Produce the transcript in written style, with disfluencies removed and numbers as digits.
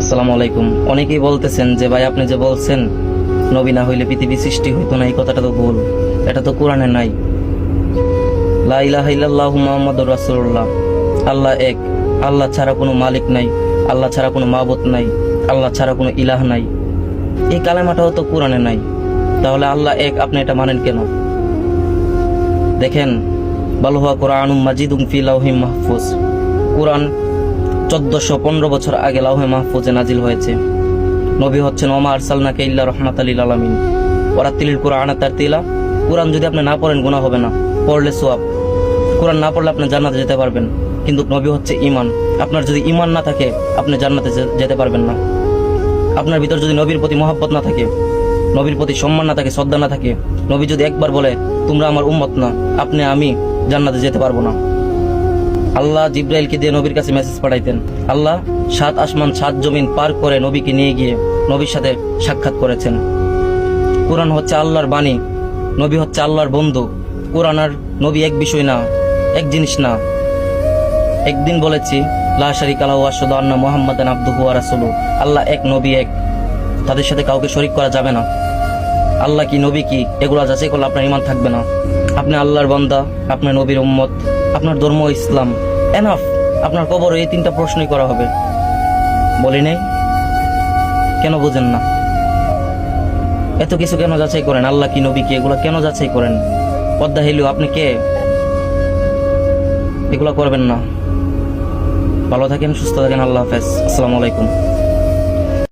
আসসালামু আলাইকুম। অনেকেই বলতেছেন যে ভাই আপনি যে বলছেন নবী না হইলে পৃথিবী সৃষ্টি হইতো না, এই কথাটা তো ভুল। এটা তো কোরআনে নাই। লা ইলাহা ইল্লাল্লাহু মুহাম্মাদুর রাসূলুল্লাহ। আল্লাহ এক, আল্লাহ ছাড়া কোনো মালিক নাই, আল্লাহ ছাড়া কোনো মাবুদ নাই, আল্লাহ ছাড়া কোনো ইলাহ নাই। এই কালেমাটাও তো কোরআনে নাই। তাহলে আল্লাহ এক, আপনি এটা মানেন কেন? দেখেন, বাল হুয়া কুরআনুম মাজিদুম ফি লাওহিম মাহফুজ। কোরআন 1415 বছর আগে লাওহে মাহফুজে নাজিল হয়েছে। নবী হচ্ছেন ওমা আরসালনাকা ইল্লা রাহমাতাল লিল আলামিন। ওয়ারাতিলিল কুরআনা তারতিলা। কোরআন যদি আপনি না পড়েন গুনাহ হবে না, পড়লে সওয়াব। কোরআন না পড়লে আপনি জান্নাতে যেতে পারবেন, কিন্তু নবী হচ্ছে ঈমান। আপনার যদি ঈমান না থাকে আপনি জান্নাতে যেতে পারবেন না। আপনার ভিতর যদি নবীর প্রতি মহব্বত না থাকে, নবীর প্রতি সম্মান না থাকে, শ্রদ্ধা না থাকে, নবী যদি একবার বলে তোমরা আমার উম্মত না, আমি জান্নাতে যেতে পারবো না। আল্লাহ জিব্রাইলকে দিয়ে নবীর কাছে মেসেজ পাঠাইতেন। আল্লাহ 7 আসমান 7 জমিন পার করে নবীকে নিয়ে গিয়ে নবীর সাথে সাক্ষাৎ করেছেন। কোরআন হচ্ছে আল্লাহর বাণী, নবী হচ্ছে আল্লাহর বন্ধু। কোরআন আর নবী এক বিষয় না, এক জিনিস না। একদিন বলেছি লা শারিকা লাহু ওয়া আশহাদু আন্না মুহাম্মাদান আবদুহু ওয়া রাসূলুহু। আল্লাহ এক, নবী এক, তাদের সাথে কাউকে শরীক করা যাবে না। আল্লাহ কি, নবী কি, এগুলো যাচাই করলে আপনার ঈমান থাকবে না। আপনি আল্লাহর বান্দা, আপনার নবীর উম্মত, আপনার ধর্ম ইসলাম, এনাফ। আপনার কবরে এই 3টা প্রশ্নই করা হবে। বলি নাই? কেন বুঝেন না? এত কিছু কেন যাচাই করেন? আল্লাহ কি, নবী কি, এগুলো কেন যাচাই করেন? পদ্মা হেলিও আপনি কে? এগুলো করবেন না। ভালো থাকেন, সুস্থ থাকেন। আল্লাহ হাফেজ। আসসালামু আলাইকুম।